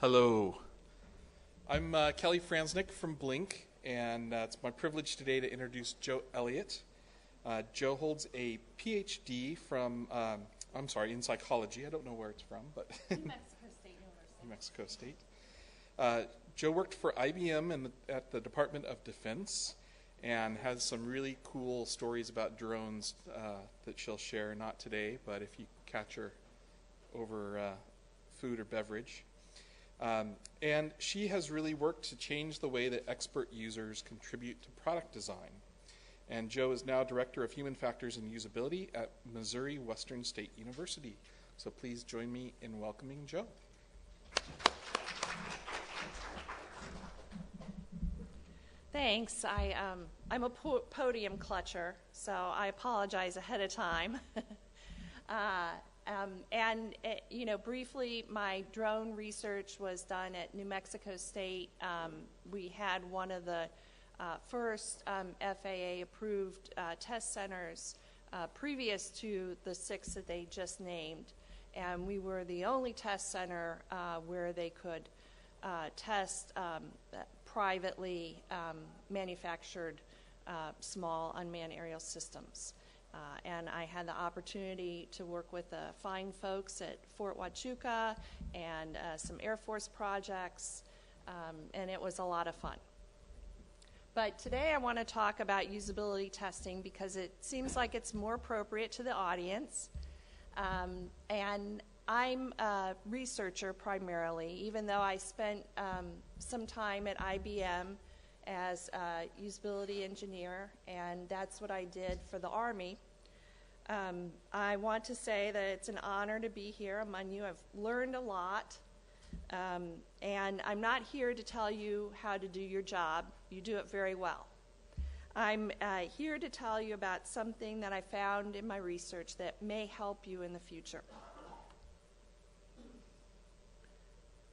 Hello. I'm Kelly Franznick from Blink, and it's my privilege today to introduce Joe Elliott. Joe holds a PhD from, in psychology. I don't know where it's from, but New Mexico State University. New Mexico State. Joe worked for IBM at the Department of Defense and has some really cool stories about drones that she'll share, not today, but if you catch her over food or beverage. And she has really worked to change the way that expert users contribute to product design. And Joe is now Director of Human Factors and Usability at Missouri Western State University. So please join me in welcoming Joe. Thanks. I'm a podium clutcher, so I apologize ahead of time. Briefly, my drone research was done at New Mexico State. We had one of the first FAA-approved test centers previous to the 6 that they just named. And we were the only test center where they could test privately manufactured small unmanned aerial systems. And I had the opportunity to work with the fine folks at Fort Huachuca and some Air Force projects, and it was a lot of fun. But today I want to talk about usability testing because it seems like it's more appropriate to the audience. And I'm a researcher primarily, even though I spent some time at IBM as a usability engineer, and that's what I did for the Army. I want to say that it's an honor to be here among you. I've learned a lot, and I'm not here to tell you how to do your job. You do it very well. I'm here to tell you about something that I found in my research that may help you in the future.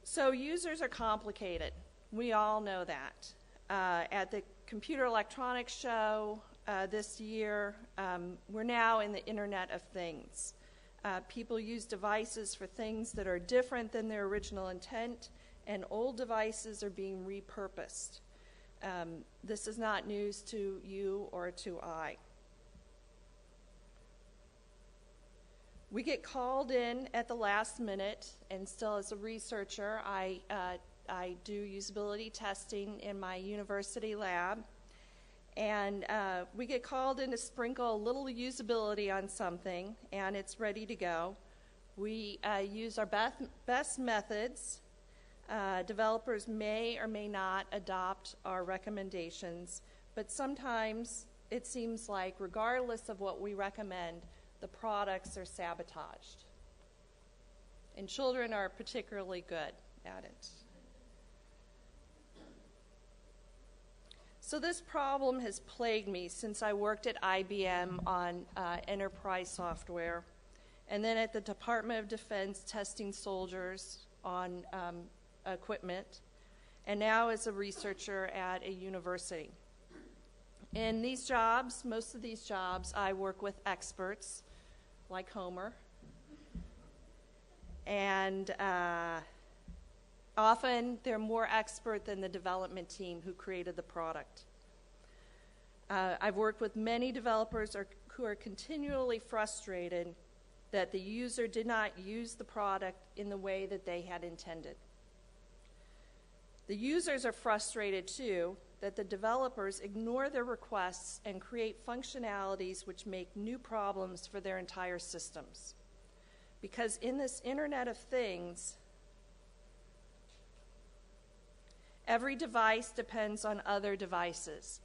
So users are complicated. We all know that. At the Computer Electronics Show this year, we're now in the Internet of Things. People use devices for things that are different than their original intent, and old devices are being repurposed. This is not news to you or to I. We get called in at the last minute, and still as a researcher, I do usability testing in my university lab, and we get called in to sprinkle a little usability on something, and it's ready to go. We use our best methods. Developers may or may not adopt our recommendations, but sometimes it seems like regardless of what we recommend, the products are sabotaged. And children are particularly good at it. So this problem has plagued me since I worked at IBM on enterprise software, and then at the Department of Defense testing soldiers on equipment, and now as a researcher at a university. In these jobs, most of these jobs, I work with experts like Homer, and often they're more expert than the development team who created the product. I've worked with many developers who are continually frustrated that the user did not use the product in the way that they had intended. The users are frustrated too that the developers ignore their requests and create functionalities which make new problems for their entire systems. Because in this Internet of Things, every device depends on other devices.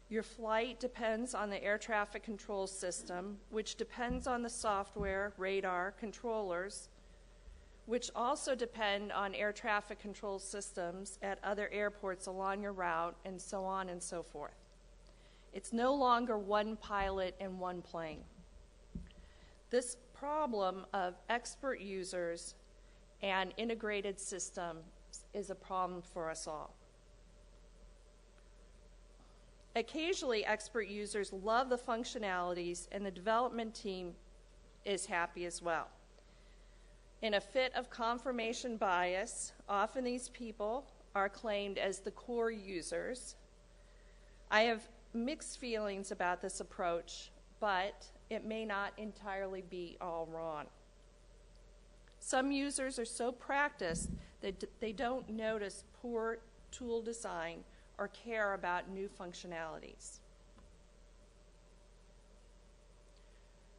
Your flight depends on the air traffic control system, which depends on the software, radar, controllers, which also depend on air traffic control systems at other airports along your route, and so on and so forth. It's no longer one pilot and one plane. This problem of expert users and integrated systems is a problem for us all. Occasionally, expert users love the functionalities, and the development team is happy as well. In a fit of confirmation bias, often these people are claimed as the core users. I have mixed feelings about this approach, but it may not entirely be all wrong. Some users are so practiced that they don't notice poor tool design or care about new functionalities.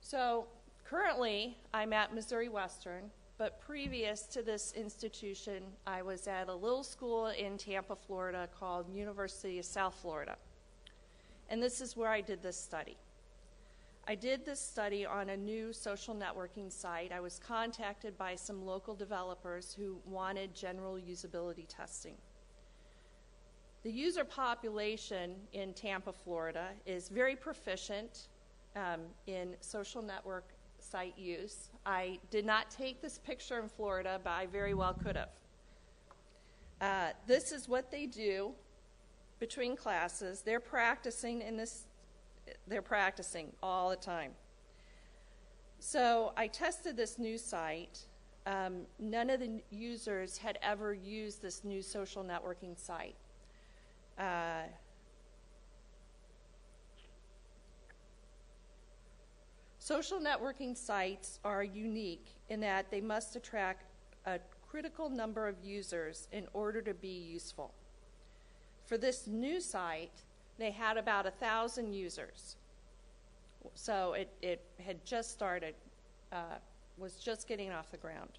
So currently, I'm at Missouri Western, but previous to this institution, I was at a little school in Tampa, Florida called University of South Florida. And this is where I did this study. I did this study on a new social networking site. I was contacted by some local developers who wanted general usability testing. The user population in Tampa, Florida is very proficient in social network site use. I did not take this picture in Florida, but I very well could have. This is what they do between classes. They're practicing all the time. So I tested this new site. None of the users had ever used this new social networking site. Social networking sites are unique in that they must attract a critical number of users in order to be useful. For this new site, they had about 1,000 users. So it had just started, was just getting off the ground.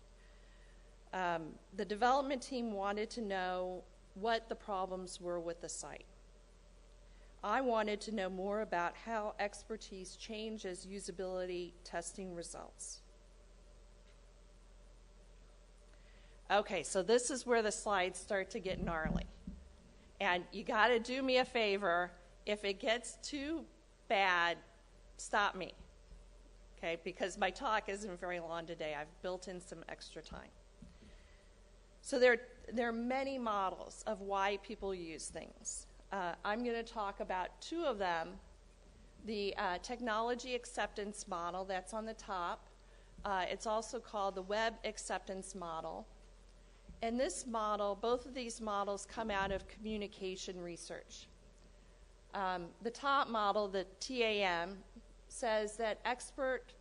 The development team wanted to know what the problems were with the site. I wanted to know more about how expertise changes usability testing results. Okay, so this is where the slides start to get gnarly. And you got to do me a favor. If it gets too bad, stop me. Okay, because my talk isn't very long today. I've built in some extra time. So there are many models of why people use things. I'm going to talk about two of them. The technology acceptance model, that's on the top. It's also called the web acceptance model. And this model, both of these models come out of communication research. The top model, the TAM, says that experts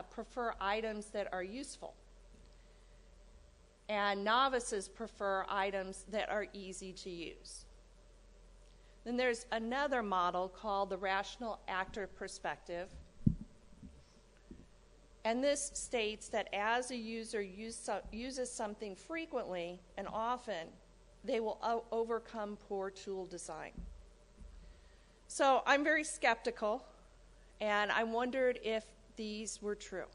prefer items that are useful. And novices prefer items that are easy to use. Then there's another model called the rational actor perspective. And this states that as a user uses something frequently and often, they will overcome poor tool design. So I'm very skeptical, and I wondered if these were true.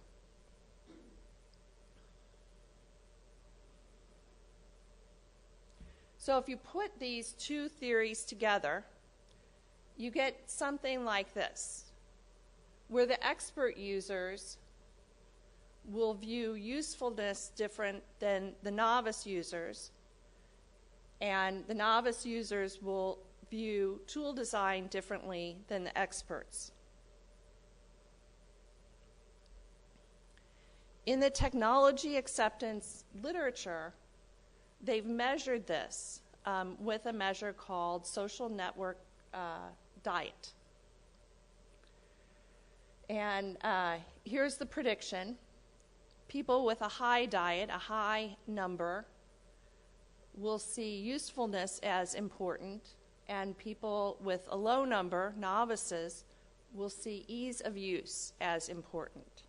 So if you put these two theories together, you get something like this, where the expert users will view usefulness different than the novice users, and the novice users will view tool design differently than the experts. In the technology acceptance literature, they've measured this with a measure called social network diet. And here's the prediction. People with a high diet, a high number, will see usefulness as important, and people with a low number, novices, will see ease of use as important.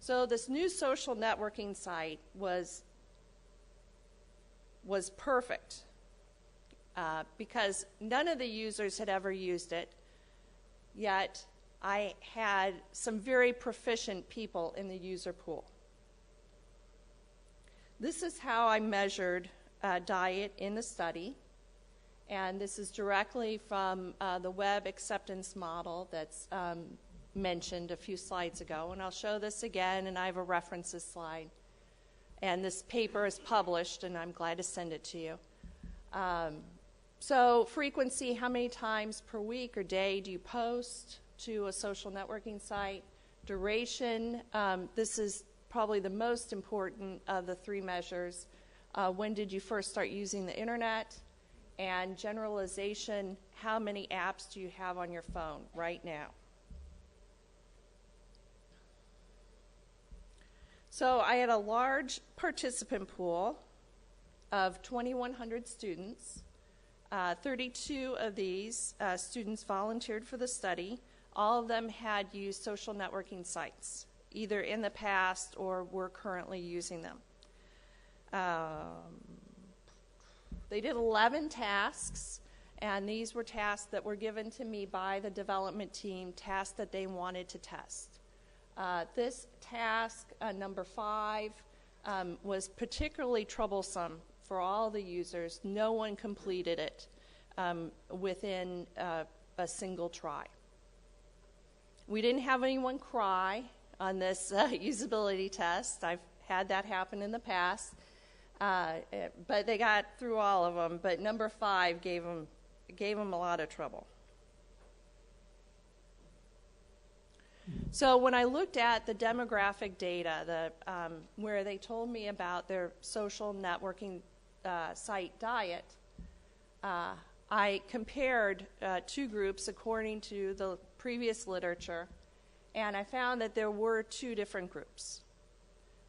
So this new social networking site was perfect because none of the users had ever used it, yet I had some very proficient people in the user pool. This is how I measured diet in the study, and this is directly from the web acceptance model that's mentioned a few slides ago, and I'll show this again, and I have a references slide. And this paper is published, and I'm glad to send it to you. So frequency, how many times per week or day do you post to a social networking site? Duration, this is probably the most important of the three measures. When did you first start using the internet? And generalization, how many apps do you have on your phone right now? So I had a large participant pool of 2,100 students. 32 of these students volunteered for the study. All of them had used social networking sites, either in the past or were currently using them. They did 11 tasks, and these were tasks that were given to me by the development team, tasks that they wanted to test. This task, number 5, was particularly troublesome for all the users. No one completed it within a single try. We didn't have anyone cry on this usability test. I've had that happen in the past. But they got through all of them. But number 5 gave them a lot of trouble. So when I looked at the demographic data, where they told me about their social networking site diet, I compared two groups according to the previous literature, and I found that there were two different groups.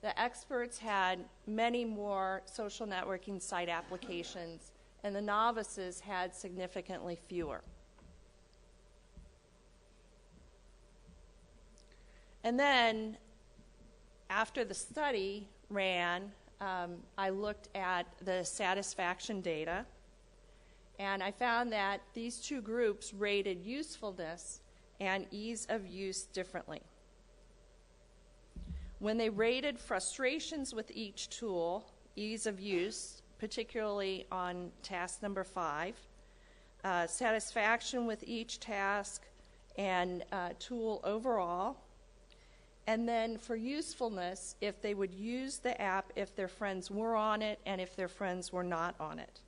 The experts had many more social networking site applications, and the novices had significantly fewer. And then, after the study ran, I looked at the satisfaction data, and I found that these two groups rated usefulness and ease of use differently. When they rated frustrations with each tool, ease of use, particularly on task number 5, satisfaction with each task and tool overall, and then for usefulness, if they would use the app if their friends were on it and if their friends were not on it.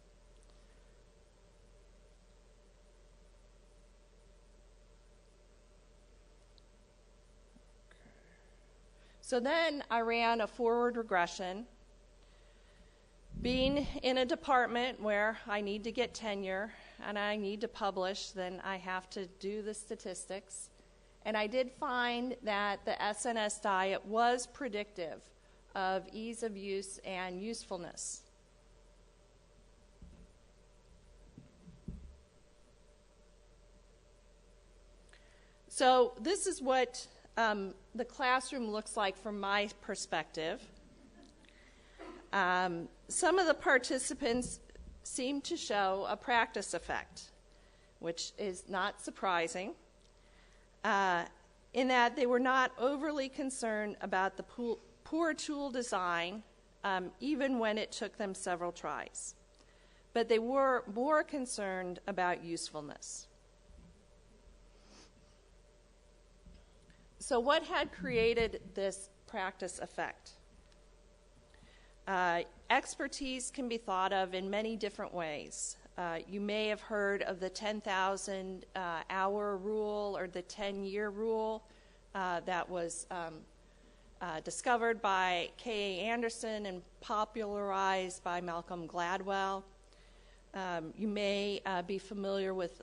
So then I ran a forward regression. Being in a department where I need to get tenure and I need to publish, then I have to do the statistics. And I did find that the SNS diet was predictive of ease of use and usefulness. So this is what the classroom looks like from my perspective. Some of the participants seem to show a practice effect, which is not surprising, in that they were not overly concerned about the poor tool design, even when it took them several tries. But they were more concerned about usefulness. So what had created this practice effect? Expertise can be thought of in many different ways. You may have heard of the 10,000 hour rule or the 10-year rule that was discovered by K.A. Anderson and popularized by Malcolm Gladwell. You may be familiar with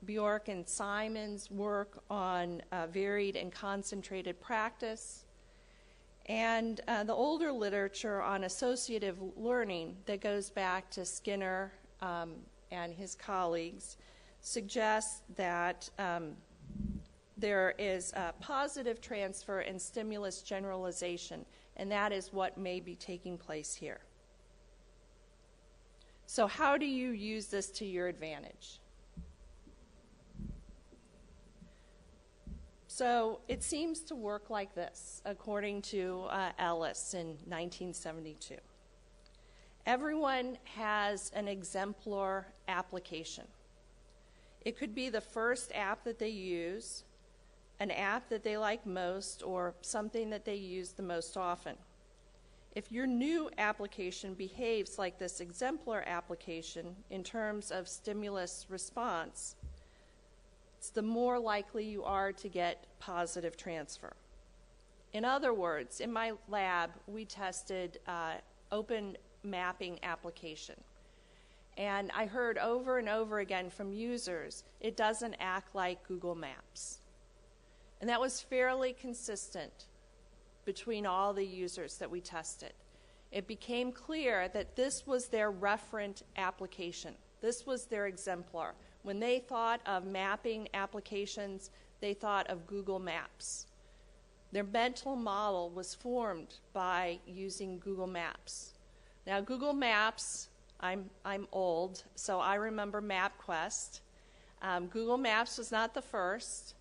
Bjork and Simon's work on varied and concentrated practice, and the older literature on associative learning that goes back to Skinner and his colleagues suggests that there is a positive transfer and stimulus generalization, and that is what may be taking place here. So how do you use this to your advantage? So it seems to work like this, according to Ellis in 1972. Everyone has an exemplar application. It could be the first app that they use, an app that they like most, or something that they use the most often. If your new application behaves like this exemplar application in terms of stimulus response, it's the more likely you are to get positive transfer. In other words, in my lab, we tested open mapping application. And I heard over and over again from users, it doesn't act like Google Maps. And that was fairly consistent between all the users that we tested. It became clear that this was their referent application. This was their exemplar. When they thought of mapping applications, they thought of Google Maps. Their mental model was formed by using Google Maps. Now, Google Maps, I'm old, so I remember MapQuest. Google Maps was not the first,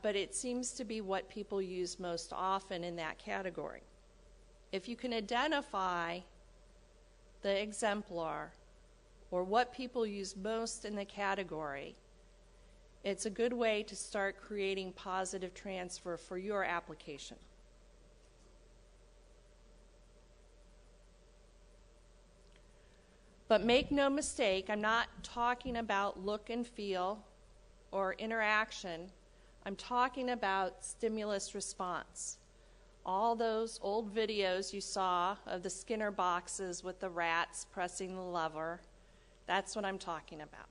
but it seems to be what people use most often in that category. If you can identify the exemplar or what people use most in the category, it's a good way to start creating positive transfer for your application. But make no mistake, I'm not talking about look and feel or interaction. I'm talking about stimulus response. All those old videos you saw of the Skinner boxes with the rats pressing the lever, that's what I'm talking about.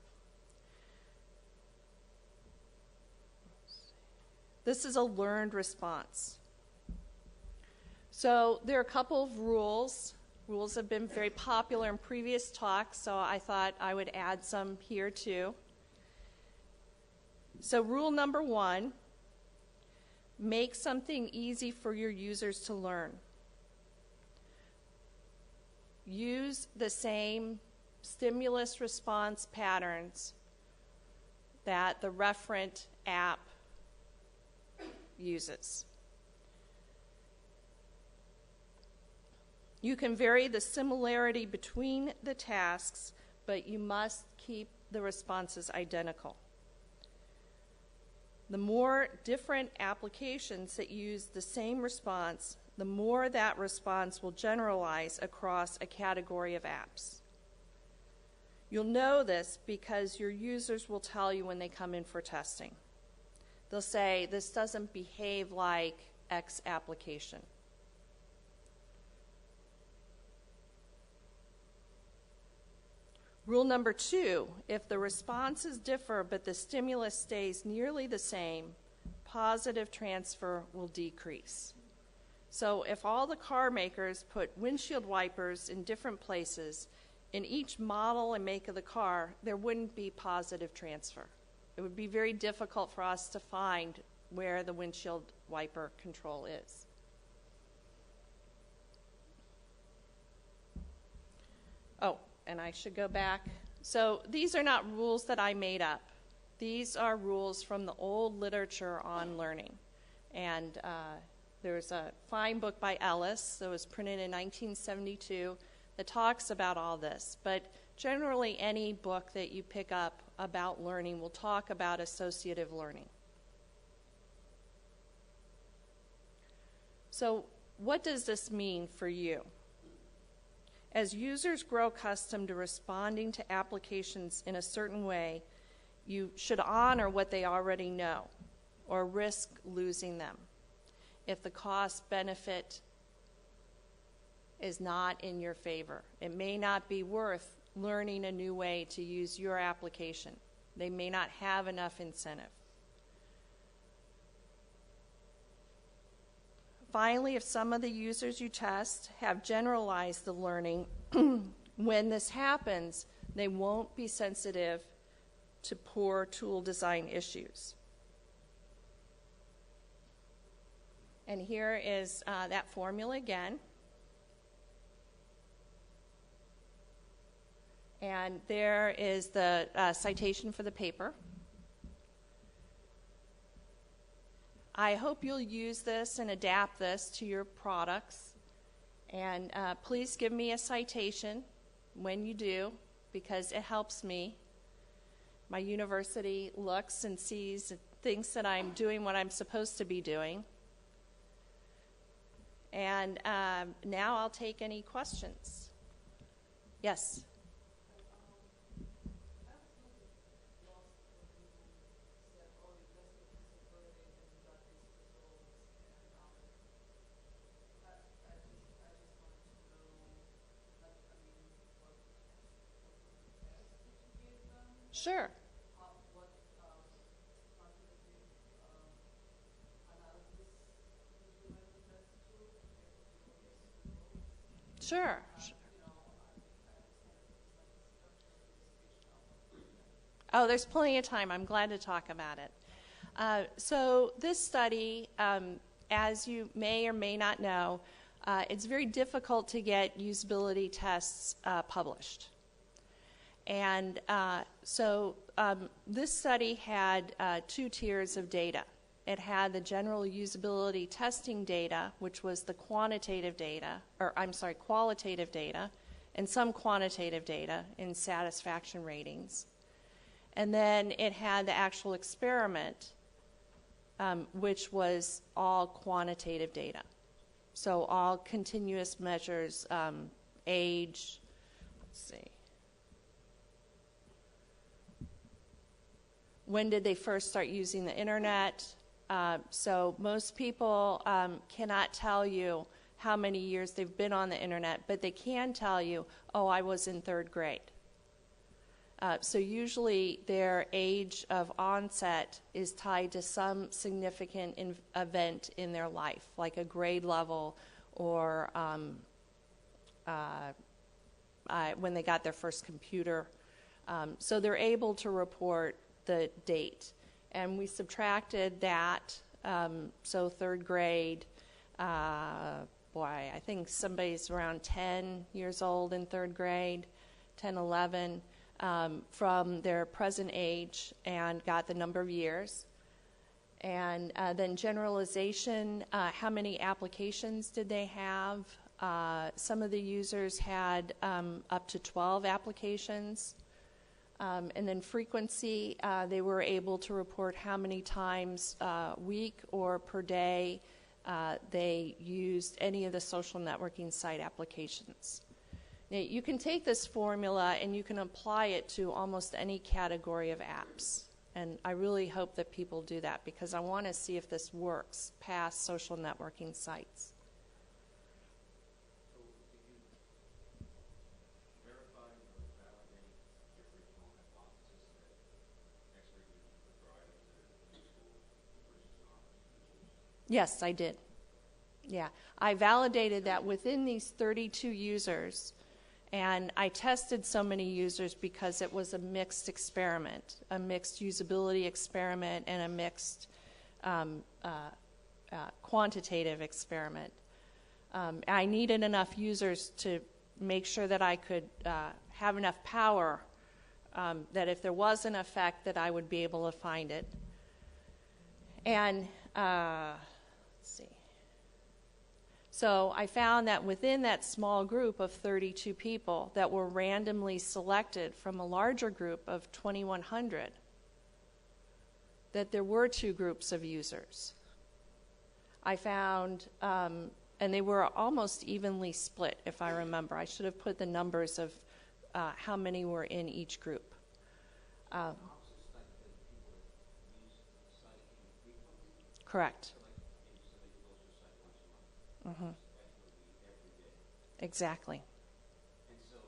This is a learned response. So there are a couple of rules. Rules have been very popular in previous talks, so I thought I would add some here too. So rule number 1, make something easy for your users to learn. Use the same stimulus response patterns that the referent app uses. You can vary the similarity between the tasks, but you must keep the responses identical. The more different applications that use the same response, the more that response will generalize across a category of apps. You'll know this because your users will tell you when they come in for testing. They'll say, this doesn't behave like X application. Rule number 2, if the responses differ but the stimulus stays nearly the same, positive transfer will decrease. So if all the car makers put windshield wipers in different places, in each model and make of the car, there wouldn't be positive transfer. It would be very difficult for us to find where the windshield wiper control is. Oh, and I should go back. So these are not rules that I made up. These are rules from the old literature on learning. And there's a fine book by Ellis that was printed in 1972 that talks about all this. But generally, any book that you pick up about learning will talk about associative learning. So what does this mean for you? As users grow accustomed to responding to applications in a certain way, you should honor what they already know or risk losing them if the cost-benefit is not in your favor. It may not be worth learning a new way to use your application. They may not have enough incentive. Finally, if some of the users you test have generalized the learning, when this happens, they won't be sensitive to poor tool design issues. And here is that formula again. And there is the citation for the paper. I hope you'll use this and adapt this to your products. And please give me a citation when you do, because it helps me. My university looks and sees and thinks that I'm doing what I'm supposed to be doing. And now I'll take any questions. Yes? Sure. Sure. Oh, there's plenty of time. I'm glad to talk about it. So this study, as you may or may not know, it's very difficult to get usability tests published. And so this study had 2 tiers of data. It had the general usability testing data, which was the qualitative data, and some quantitative data in satisfaction ratings. And then it had the actual experiment, which was all quantitative data. So all continuous measures, age, let's see. When did they first start using the internet? So most people cannot tell you how many years they've been on the internet, but they can tell you, oh, I was in 3rd grade. So usually their age of onset is tied to some significant event in their life, like a grade level or when they got their first computer. So they're able to report the date. And we subtracted that, so 3rd grade, I think somebody's around 10 years old in 3rd grade, 10, 11. From their present age and got the number of years. And then generalization, how many applications did they have? Some of the users had up to 12 applications. And then frequency, they were able to report how many times a week or per day they used any of the social networking site applications. Now, you can take this formula and you can apply it to almost any category of apps. And I really hope that people do that because I want to see if this works past social networking sites. So did you verify or validate your original hypothesis that expert users would drive the useful versus non-users? Yes, I did. Yeah, I validated that within these 32 users. And I tested so many users because it was a mixed experiment, a mixed usability experiment and a mixed quantitative experiment. I needed enough users to make sure that I could have enough power that if there was an effect that I would be able to find it. And let's see. So I found that within that small group of 32 people that were randomly selected from a larger group of 2,100, that there were 2 groups of users. I found, and they were almost evenly split, if I remember. I should have put the numbers of how many were in each group. Correct. Mm-hmm. Exactly. And so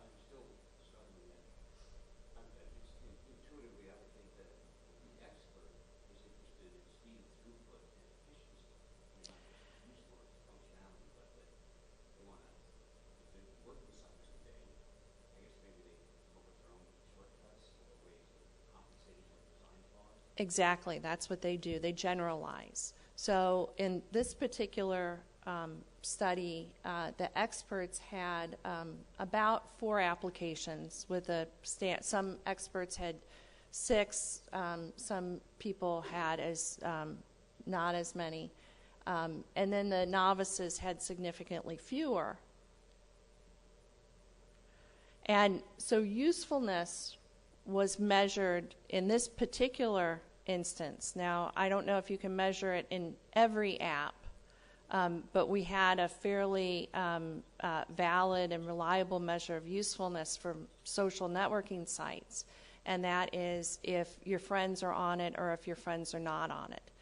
I'm still struggling with that. Intuitively, I would think that the expert is interested in speed, throughput, and efficiency. I mean, not just useful functionality, but that they want to, if they work with something today, I guess maybe they come up with their own shortcuts or ways of compensating for design flaws. Exactly. That's what they do. They generalize. So in this particular study, the experts had about 4 applications with some experts had 6, some people had not as many, and then the novices had significantly fewer. And so usefulness was measured in this particular instance. Now, I don't know if you can measure it in every app, but we had a fairly valid and reliable measure of usefulness for social networking sites, and that is if your friends are on it or if your friends are not on it.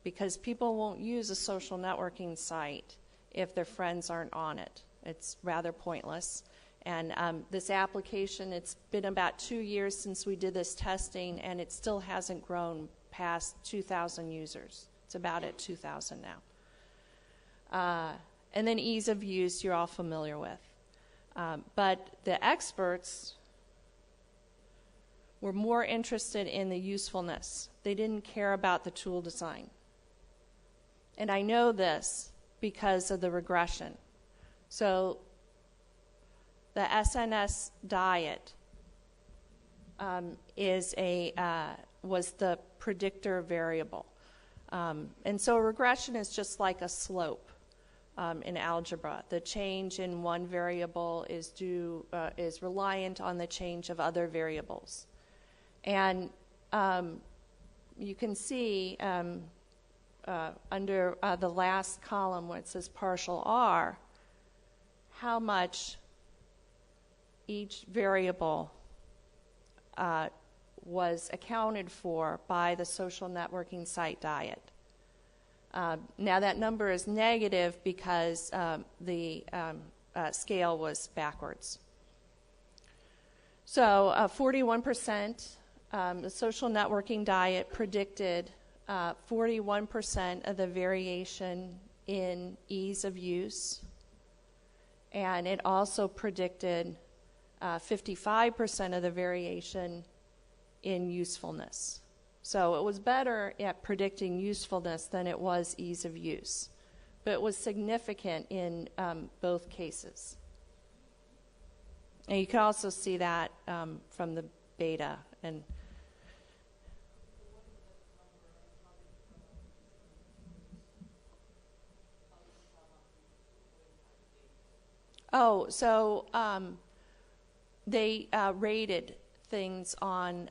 Because people won't use a social networking site if their friends aren't on it. It's rather pointless. And this application, it's been about 2 years since we did this testing, and it still hasn't grown past 2,000 users. It's about at 2,000 now. And then ease of use, you're all familiar with. But the experts were more interested in the usefulness. They didn't care about the tool design. And I know this because of the regression. So the SNS diet was the predictor variable. And so regression is just like a slope in algebra. The change in one variable is reliant on the change of other variables. And you can see under the last column where it says partial R, how much each variable was accounted for by the social networking site diet. Now that number is negative because the scale was backwards. So 41%, the social networking diet predicted 41% of the variation in ease of use, and it also predicted 55% of the variation in usefulness. So it was better at predicting usefulness than it was ease of use. But it was significant in both cases. And you can also see that from the beta. And they rated things on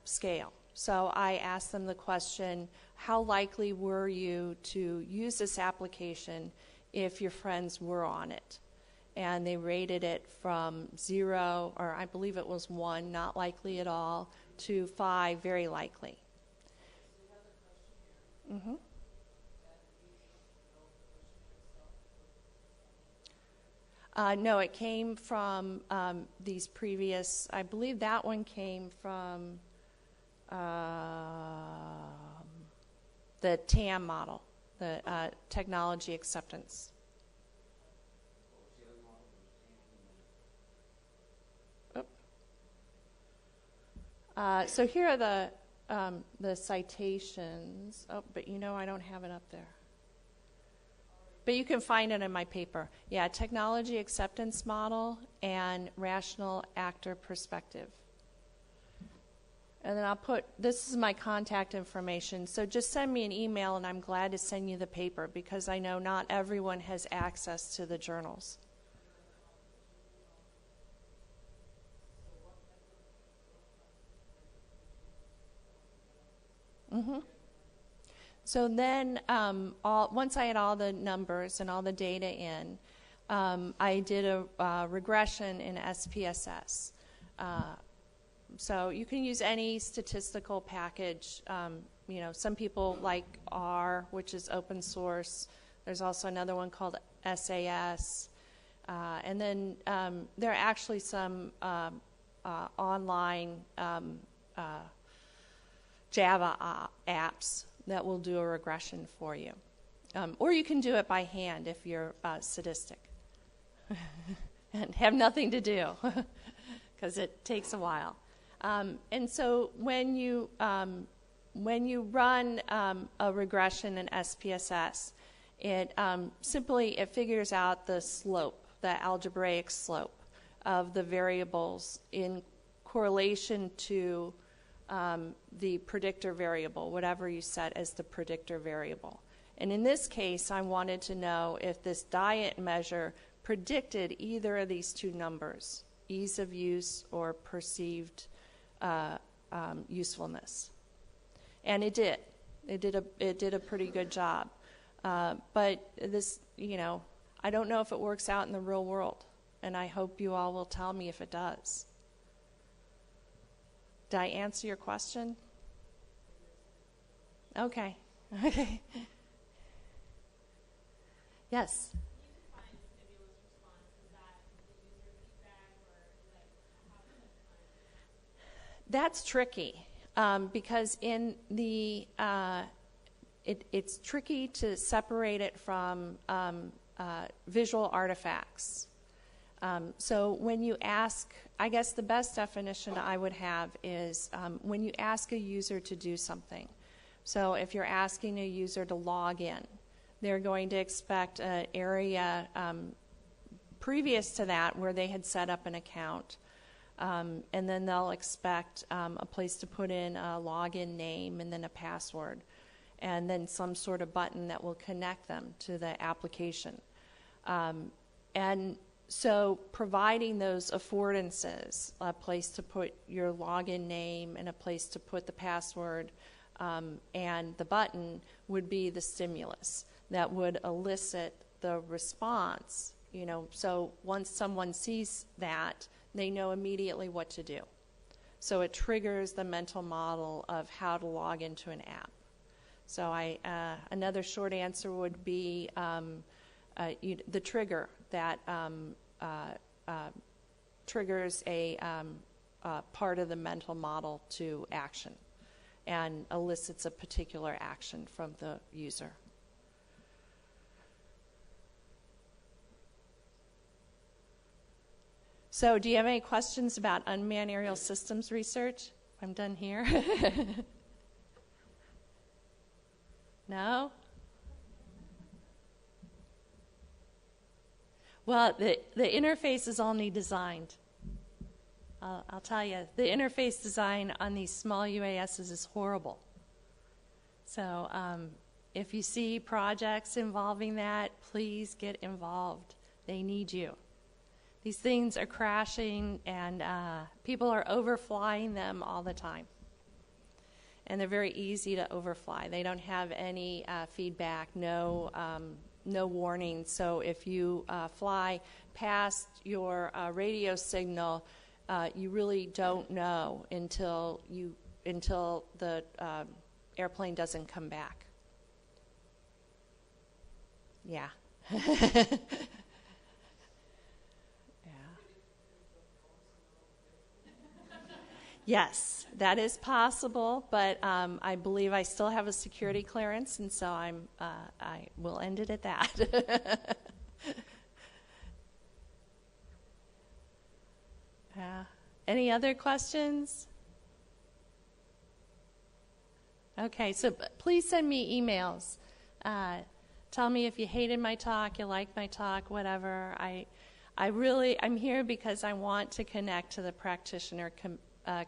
scale. So I asked them the question, how likely were you to use this application if your friends were on it? And they rated it from 0, or I believe it was 1, not likely at all, to 5, very likely. Mm-hmm. No, it came from these previous, I believe that one came from the TAM model, the technology acceptance. So here are the citations. Oh, but I don't have it up there. But you can find it in my paper. Yeah, technology acceptance model and rational actor perspective. And then I'll put, this is my contact information, so just send me an email and I'm glad to send you the paper because I know not everyone has access to the journals. Mm-hmm. So then once I had all the numbers and all the data in, I did a regression in SPSS. So you can use any statistical package. Some people like R, which is open source. There's also another one called SAS. And then there are actually some online Java apps that will do a regression for you. Or you can do it by hand if you're sadistic and have nothing to do because it takes a while. And so when you run a regression in SPSS, it figures out the slope, the algebraic slope of the variables in correlation to the predictor variable, whatever you set as the predictor variable. And in this case, I wanted to know if this diet measure predicted either of these two numbers, ease of use or perceived usefulness. And it did. It did a pretty good job. But this, I don't know if it works out in the real world, and I hope you all will tell me if it does. Did I answer your question? Okay. Okay. Yes. You define stimulus response. Is that the user feedback or That's tricky because in the it's tricky to separate it from visual artifacts. So when you ask, I guess the best definition I would have is when you ask a user to do something. So if you're asking a user to log in, they're going to expect an area previous to that where they had set up an account. And then they'll expect a place to put in a login name and then a password, and then some sort of button that will connect them to the application. And so providing those affordances, a place to put your login name and a place to put the password and the button would be the stimulus that would elicit the response. You know, so once someone sees that, they know immediately what to do. So it triggers the mental model of how to log into an app. So another short answer would be the trigger that triggers a part of the mental model to action and elicits a particular action from the user. So do you have any questions about unmanned aerial systems research? I'm done here. No? Well, the interfaces all need designed. I'll tell you, the interface design on these small UASs is horrible. So if you see projects involving that, please get involved. They need you. These things are crashing, and people are overflying them all the time. And they're very easy to overfly. They don't have any feedback, no warning. So if you fly past your radio signal, you really don't know until the airplane doesn't come back. Yeah. Yes, that is possible, but I believe I still have a security clearance, and so I will end it at that. Any other questions? Okay, so please send me emails. Tell me if you hated my talk, you liked my talk, whatever. I'm here because I want to connect to the practitioner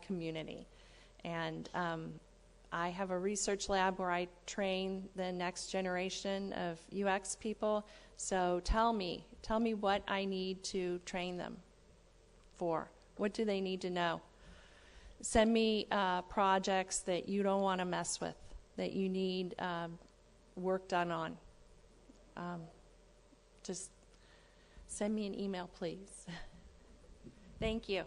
community. And I have a research lab where I train the next generation of UX people. So tell me what I need to train them for. What do they need to know? Send me projects that you don't want to mess with, that you need work done on. Just send me an email, please. Thank you.